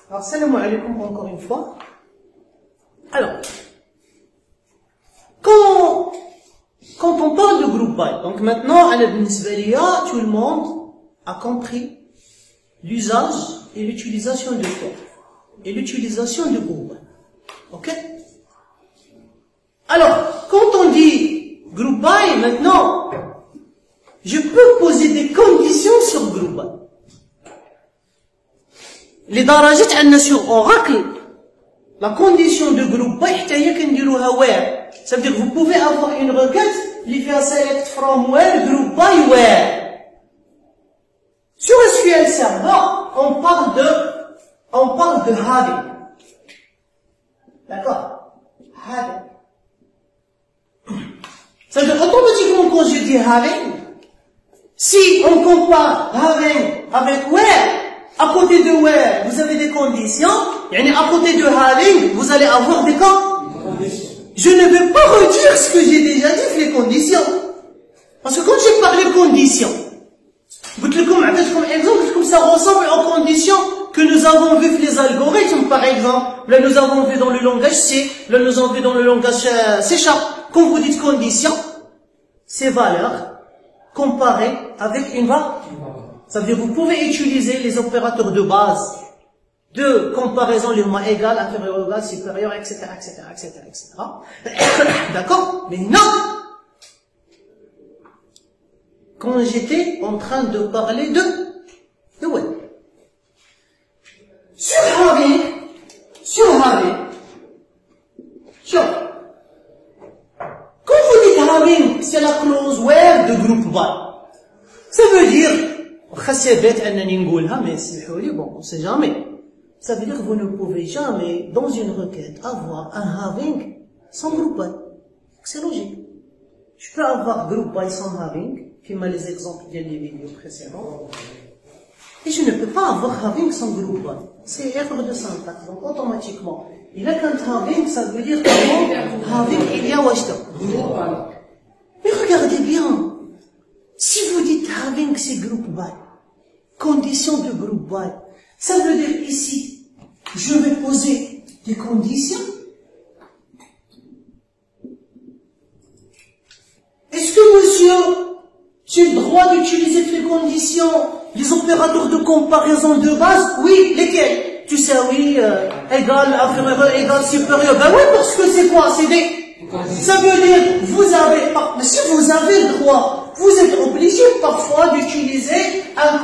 Alors, salam alaikum encore une fois. Alors, quand on parle de groupe by, donc maintenant, à la Bnisbalia, tout le monde a compris l'usage et l'utilisation de quoi? Et l'utilisation de groupe by. Ok? Alors, quand on dit groupe by, maintenant, je peux poser des conditions sur groupe by. Les darajat عندنا sur Oracle, la condition de groupe by حتى هي كنديروها where. Ça veut dire que vous pouvez avoir une requête qui fait select from where, group by where. Sur SQL Server, on parle de having. D'accord? Having. Ça veut dire automatiquement quand je dis having, si on compare having avec where, à côté de where, vous avez des conditions, et à côté de having, vous allez avoir des conditions. Je ne vais pas redire ce que j'ai déjà dit, les conditions. Parce que quand j'ai parlé de conditions, comme exemple, ça ressemble aux conditions que nous avons vues les algorithmes, par exemple. Là, nous avons vu dans le langage C, là, nous avons vu dans le langage C#. Quand vous dites conditions, ces valeurs comparées avec une valeur. Ça veut dire que vous pouvez utiliser les opérateurs de base de comparaison, les mots égal, inférieur, égal, supérieur, etc., etc., etc., etc. D'accord? Mais non! Quand j'étais en train de parler de web. Sur having, quand vous dites having, c'est la clause where de group by. Ça veut dire, c'est bête, mais c'est bon, on sait jamais. Ça veut dire que vous ne pouvez jamais, dans une requête, avoir un having sans group by. C'est logique. Je peux avoir group by sans having, comme les exemples des vidéos précédentes. Et je ne peux pas avoir having sans group by. C'est erreur de syntaxe. Donc, automatiquement, il a qu'un having, ça veut dire que having, il y a washta. Mais regardez bien. Si vous dites having, c'est group by. Condition de group by. Ça veut dire ici, je vais poser des conditions. Est-ce que monsieur, j'ai le droit d'utiliser les conditions, les opérateurs de comparaison de base? Oui, lesquels? Tu sais, oui, égal, inférieur, égal, supérieur. Ben oui, parce que c'est quoi? C'est des... Ça veut dire, si vous avez le droit, vous êtes obligé parfois d'utiliser un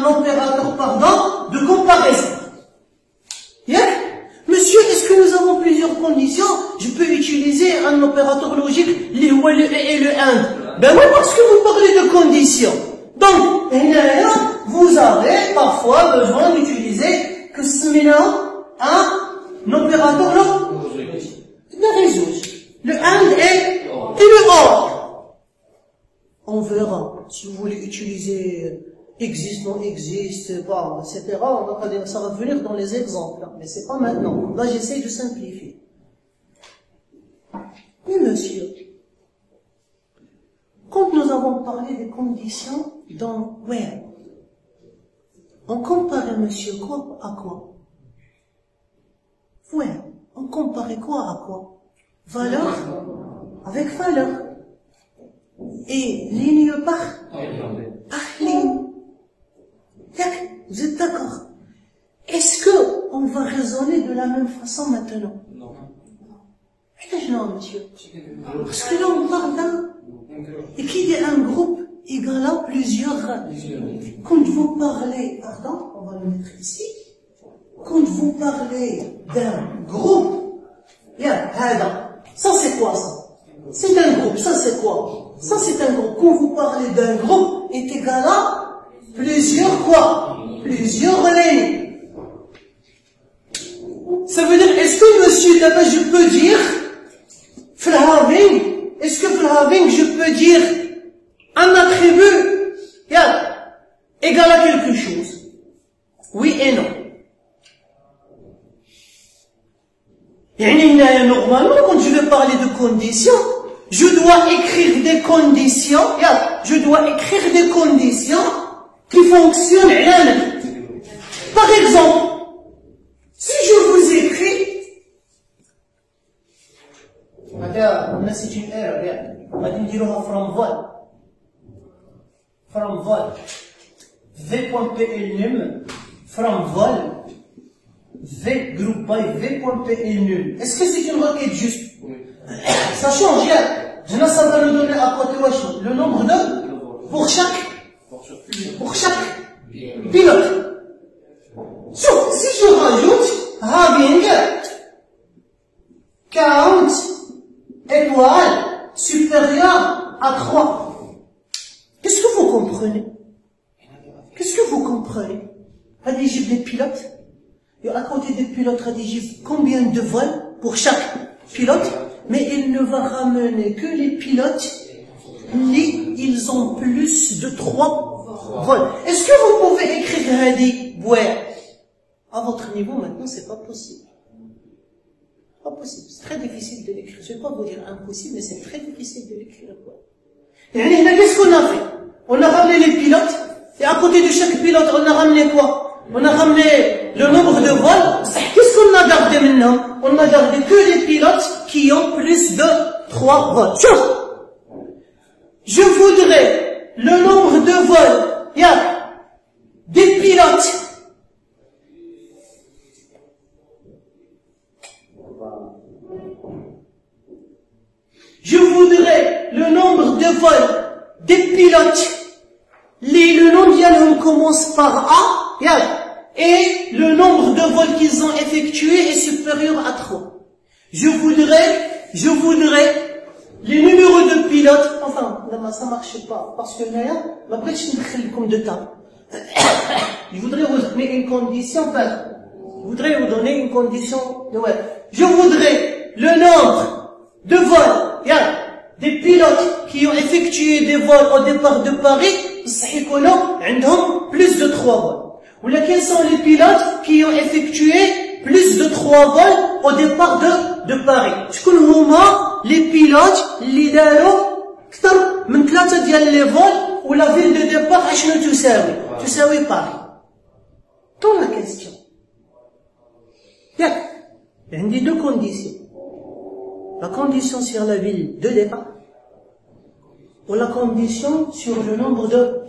opérateur, de comparaison. Yeah? Monsieur, est-ce que nous avons plusieurs conditions? Je peux utiliser un opérateur logique, le et le and. Ben oui, parce que vous parlez de conditions. Donc, vous avez parfois besoin d'utiliser un opérateur logique. Le and et le or. On verra. Si vous voulez utiliser existe, non existe, bon, etc. Ça va venir dans les exemples. Mais c'est pas maintenant. Là, j'essaie de simplifier. Mais monsieur, quand nous avons parlé des conditions dans where, on comparait monsieur quoi à quoi? Where, on comparait quoi à quoi? Valeur avec valeur. Et ligne par ligne. Vous êtes d'accord? Est-ce que on va raisonner de la même façon maintenant? Non. Non, monsieur. Parce que là, on parle d'un... Et qui dit un groupe égal à plusieurs... Quand vous parlez... Pardon, on va le mettre ici. Quand vous parlez d'un groupe... Ça, c'est quoi, ça? C'est un groupe. Ça, c'est quoi? Ça, c'est un groupe. Quand vous parlez d'un groupe, est égal à plusieurs quoi? Plusieurs lignes. Ça veut dire, est-ce que monsieur, d'abord, je peux dire, est-ce que je peux dire un attribut, égal à quelque chose? Oui et non. Normalement, quand je vais parler de conditions, je dois écrire des conditions, qui fonctionnent. Par exemple, c'est une erreur. On a dit from vol. From vol. V.PL num. From vol. V group by V.PL num. Est-ce que c'est une requête juste? Ça change, ça va nous donner à côté le nombre de pour chaque pilote. Sauf si je rajoute having count étoile supérieur à 3. Qu'est-ce que vous comprenez? Qu'est-ce que vous comprenez? Rédigez des pilotes. Et à côté des pilotes, rédigez combien de vols pour chaque pilote? Mais il ne va ramener que les pilotes, ils ont plus de 3 vols. Est-ce que vous pouvez écrire Hadi Bouer? À votre niveau, maintenant, c'est pas possible. Pas possible. C'est très difficile de l'écrire. Je vais pas vous dire impossible, mais c'est très difficile de l'écrire. Et qu'est-ce qu'on a fait? On a ramené les pilotes, et à côté de chaque pilote, on a ramené quoi? On a ramené le nombre de vols. Qu'est-ce qu'on a gardé maintenant? On a gardé que les pilotes qui ont plus de 3 vols. Je voudrais le nombre de vols, des pilotes. Je voudrais le nombre de vols des pilotes. Le nom d'Yalhum commence par A, et le nombre de vols qu'ils ont effectués est supérieur à 3. Je voudrais les numéros de pilotes. Enfin, ça marche pas, parce que là, ma prêche me comme de temps. Je voudrais vous donner une condition, Je voudrais le nombre de vols, des pilotes qui ont effectué des vols au départ de Paris, plus de 3 vols. Ou quels sont les pilotes qui ont effectué plus de 3 vols au départ de Paris? Les pilotes اللي داروا أكثر من 3 ديال les vols ou la ville de départ أشنو تساوي Paris. Dans la question. Il y a 2 conditions. La condition sur la ville de départ ou la condition sur le nombre de...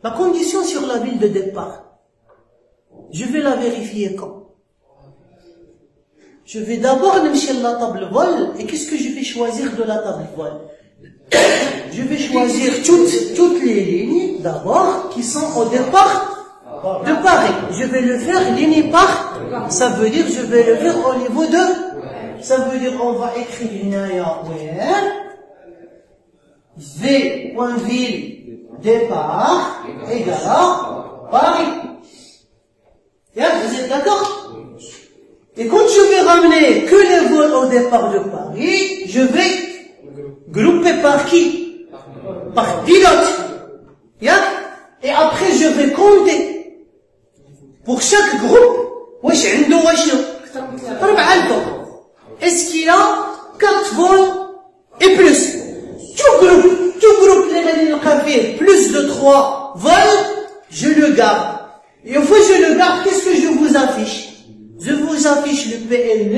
La condition sur la ville de départ, je vais la vérifier quand? Je vais d'abord nimshir la table vol, et qu'est-ce que je vais choisir de la table vol? Je vais choisir toutes les lignes d'abord qui sont au départ de Paris. Je vais le faire ligne par, ça veut dire je vais le faire au niveau de, ça veut dire on va écrire V.ville départ égale à Paris. Vous êtes d'accord? Et quand je vais ramener que les vols au départ de Paris, je vais grouper par qui? Par pilote. Et après je vais compter pour chaque groupe. Est-ce qu'il y a 4 vols et plus? Tout groupe plus de 3 vols, je le garde. Et une fois que je le garde, qu'est-ce que je vous affiche? Je vous affiche le PL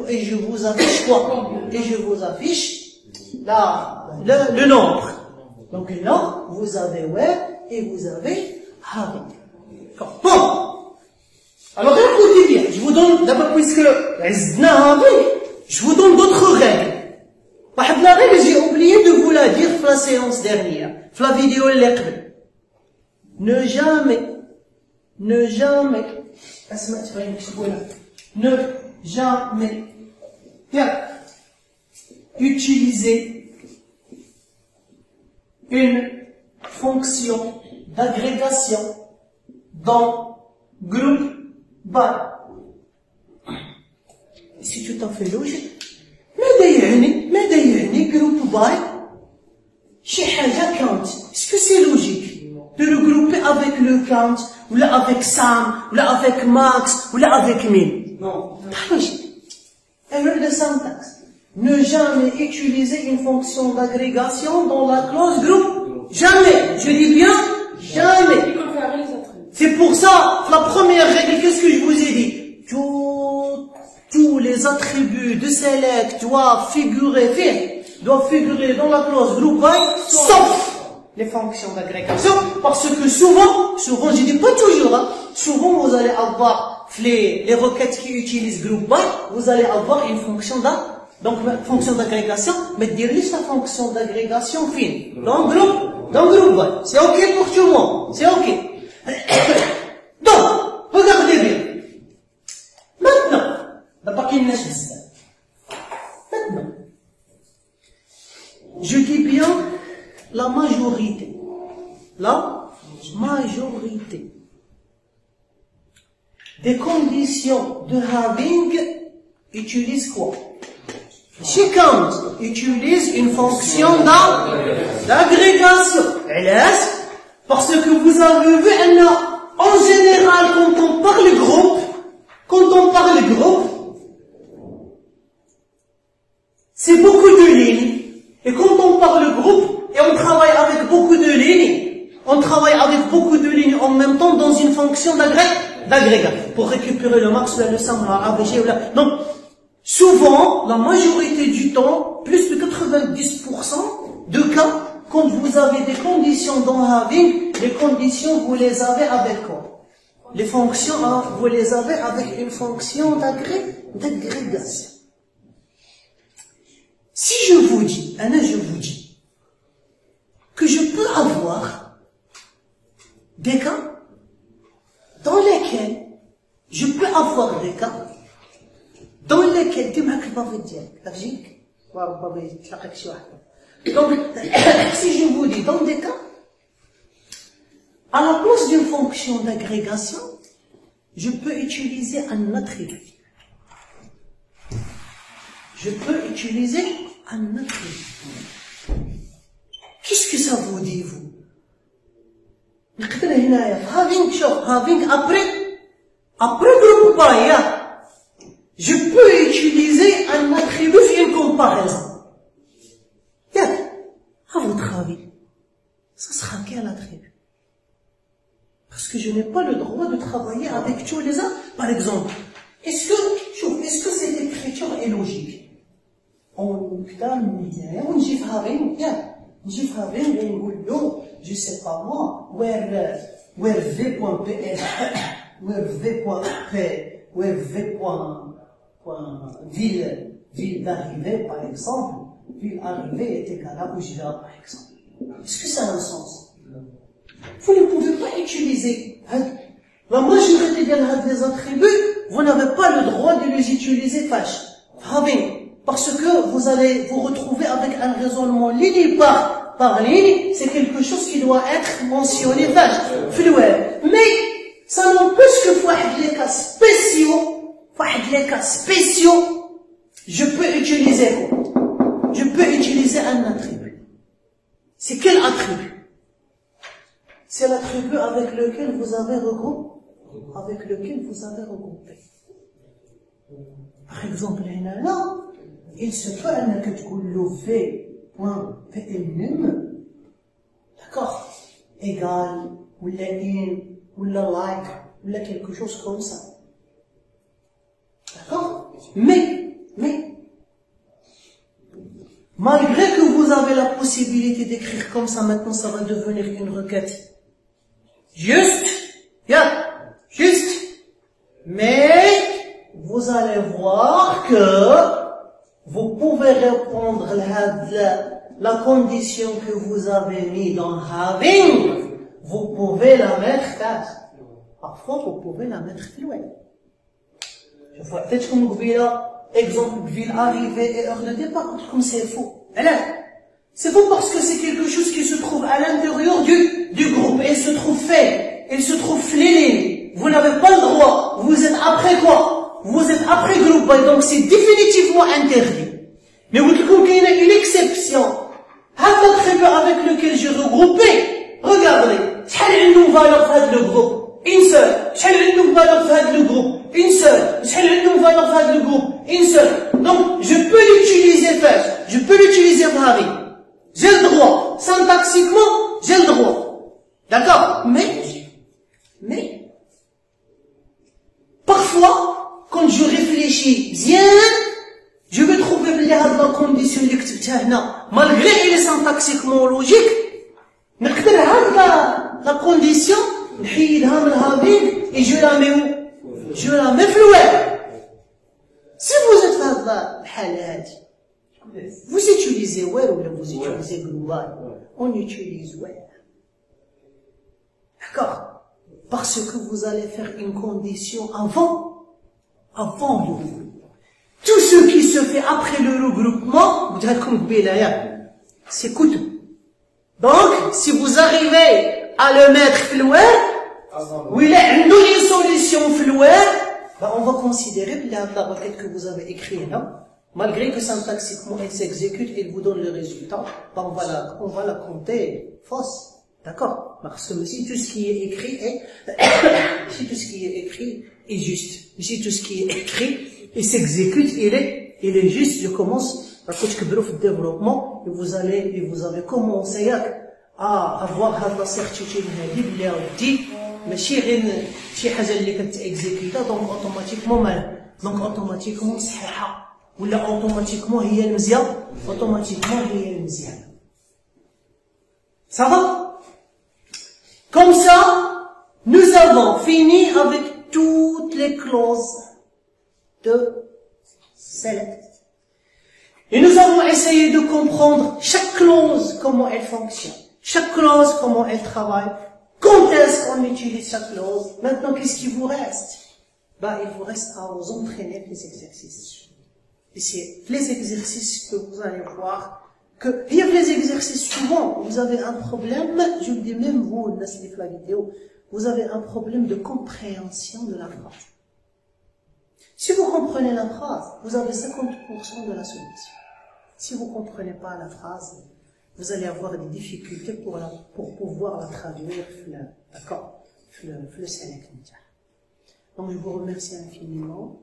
et je vous affiche quoi? Et je vous affiche le nombre. Donc là, vous avez web et vous avez having. Bon. Alors écoutez bien, je vous donne, d'abord puisque je vous donne d'autres règles. La règle, j'ai oublié de vous la dire dans la séance dernière, dans la vidéo l'écrit. Ne jamais utiliser une fonction d'agrégation dans groupe by. C'est tout à fait logique. ماذا يعني group by شي حاجة count. Est-ce que c'est logique de regrouper avec le count ou là avec Sam ou là avec Max ou là avec Mine? Non. Pas logique. Erreur de syntaxe. Ne jamais utiliser une fonction d'agrégation dans la clause groupe. Jamais. Je dis bien jamais. C'est pour ça, la première règle, qu'est-ce que je vous ai dit? Tous les les attributs de select doivent figurer dans la clause group by, sauf les fonctions d'agrégation, parce que souvent, je dis pas toujours, hein, souvent vous allez avoir les requêtes qui utilisent group by, vous allez avoir une fonction fonction d'agrégation, mais dire juste la fonction d'agrégation fine. Dans group by. C'est ok pour tout le monde. C'est ok. Donc, regardez bien. Maintenant, je dis bien la majorité. La majorité des conditions de having utilisent quoi? Chacun utilise une fonction d'agrégation. Parce que vous avez vu, en général, quand on parle groupe, c'est beaucoup de lignes. Et quand on parle groupe, et on travaille avec beaucoup de lignes, en même temps dans une fonction d'agrégat, pour récupérer le max, le sum, la AVG, donc, souvent, la majorité du temps, plus de 90% de cas, quand vous avez des conditions dans having, les conditions, vous les avez avec quoi? Les fonctions, vous les avez avec une fonction d'agrégation. Si je vous dis que je peux avoir des cas dans lesquels tu m'as donc, si je vous dis dans des cas, à la place d'une fonction d'agrégation, je peux utiliser un attribut. Qu'est-ce que ça vous dit, vous? Having après group by, je peux utiliser un attribut et une comparaison. À votre avis, ça sera quel attribut? Parce que je n'ai pas le droit de travailler avec tous les uns. Par exemple, est-ce que cette écriture est logique? Je sais pas moi, where v.pl, where ville d'arrivée, par exemple, ville arrivée est égale à Oujda, par exemple. Est-ce que ça a un sens? Vous ne pouvez pas utiliser la majorité des attributs, vous n'avez pas le droit de les utiliser parce que vous allez vous retrouver avec un raisonnement ligne par ligne, c'est quelque chose qui doit être mentionné mais ça n'empêche que pour les cas spéciaux, je peux utiliser quoi? Je peux utiliser un attribut. C'est quel attribut? C'est l'attribut avec lequel vous avez regroupé. Par exemple, là, il se peut que tu le v.plnum, d'accord, égal, ou la in, ou la like, ou la quelque chose comme ça. D'accord? Mais, malgré que vous avez la possibilité d'écrire comme ça, maintenant ça va devenir une requête. Juste, mais vous allez voir que vous pouvez répondre la condition que vous avez mis dans having, vous pouvez la mettre parfois vous pouvez la mettre fluide. Je vois peut-être comme vous exemple ville arrivée et heure de départ, comme c'est faux. C'est faux parce que c'est quelque chose qui se trouve à l'intérieur du groupe, et il se trouve fléné. Vous n'avez pas le droit. Vous êtes après quoi? Vous êtes après groupe, donc c'est définitivement interdit. Mais vous trouvez qu'il y a une exception. L'attribut avec lequel j'ai regroupé, regardez, quelle une valeur de le groupe? Une seule. Quelle une valeur de le groupe? Une seule. Quelle une valeur de le groupe? Une seule. Donc, je peux l'utiliser Harry. J'ai le droit. Syntaxiquement, j'ai le droit. D'accord? Mais, parfois, quand je réfléchis bien, je vais trouver la condition اللي كتبتها هنا malgré elle est syntaxiquement logique نقدر هاد la condition نحيدها من having et je la mets où je la mets في الوير. Si vous êtes في هاد الحالة هادي vous utilisez where ou vous utilisez global, on utilise where. D'accord? Parce que vous allez faire une condition avant le regroupement. Tout ce qui se fait après le regroupement, c'est coûteux. Donc, si vous arrivez à le mettre في الوير, ou il a une solution في الوير, on va considérer la requête que vous avez écrite là, malgré que syntaxiquement elle s'exécute et elle vous donne le résultat, on va la compter fausse. D'accord? Parce que si tout ce qui est écrit est juste, si tout ce qui est écrit et s'exécute, il est juste. Je commence à le développement et vous avez commencé à avoir la certitude ماشي غير شي حاجه اللي كتاكزيكيتا دونك اوتوماتيكمون صحيحه ولا اوتوماتيكمون هي المزيان. Ça va? Comme ça, nous avons fini avec toutes les clauses de select. Et nous avons essayé de comprendre chaque clause, comment elle fonctionne, chaque clause, comment elle travaille, quand est-ce qu'on utilise chaque clause. Maintenant, qu'est-ce qu'il vous reste? Il vous reste à vous entraîner les exercices. Et c'est les exercices que vous allez voir que, il y a les exercices souvent, vous avez un problème, je vous dis même vous, la vidéo, vous avez un problème de compréhension de la phrase. Si vous comprenez la phrase, vous avez 50% de la solution. Si vous comprenez pas la phrase, vous allez avoir des difficultés pour pouvoir la traduire, d'accord, le select. Donc je vous remercie infiniment.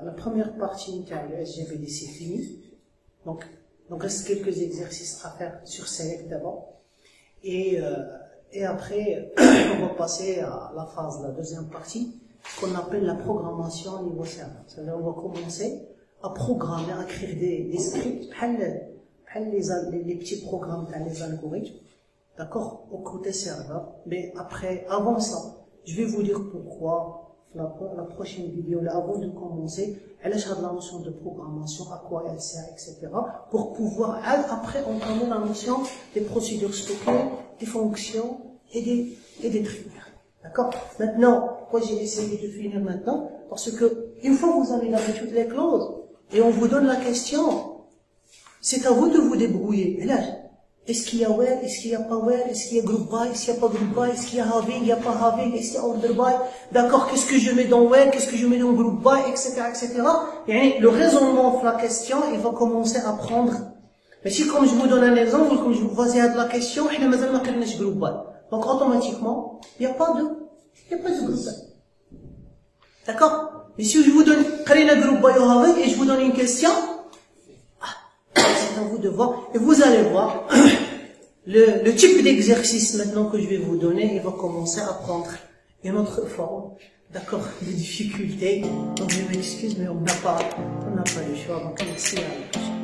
La première partie de SGBD c'est fini. Donc reste quelques exercices à faire sur select d'abord. Et après, on va passer à la phase, la deuxième partie, qu'on appelle la programmation au niveau serveur. C'est-à-dire, on va commencer à programmer, à créer des scripts, les petits programmes dans les algorithmes, d'accord, au côté serveur. Mais après, avant ça, je vais vous dire pourquoi, la prochaine vidéo, là, avant de commencer, elle a la notion de programmation, à quoi elle sert, etc. Pour pouvoir, après, entamer la notion des procédures stockées, des fonctions et des triggers. D'accord? Maintenant, pourquoi j'ai essayé de finir maintenant? Parce que, une fois que vous avez l'habitude des clauses, et on vous donne la question, c'est à vous de vous débrouiller. Et là, est-ce qu'il y a where, est-ce qu'il n'y a pas where, est-ce qu'il y a group by, est-ce qu'il n'y a pas group by, est-ce qu'il y a having, il n'y a pas having, est-ce qu'il y a order by, d'accord, qu'est-ce que je mets dans where, qu'est-ce que je mets dans group by, etc., etc. Et le raisonnement de la question, il va commencer à prendre. Mais si, comme je vous donne un exemple, comme je vous posais à la question, group by. Donc, automatiquement, il n'y a pas de group by. D'accord? Mais si je vous donne, group by ou having, et je vous donne une question, c'est à vous de voir, et vous allez voir le type d'exercice maintenant que je vais vous donner, il va commencer à prendre une autre forme, d'accord, de difficulté. Donc je m'excuse, mais on n'a pas le choix. Donc merci à vous.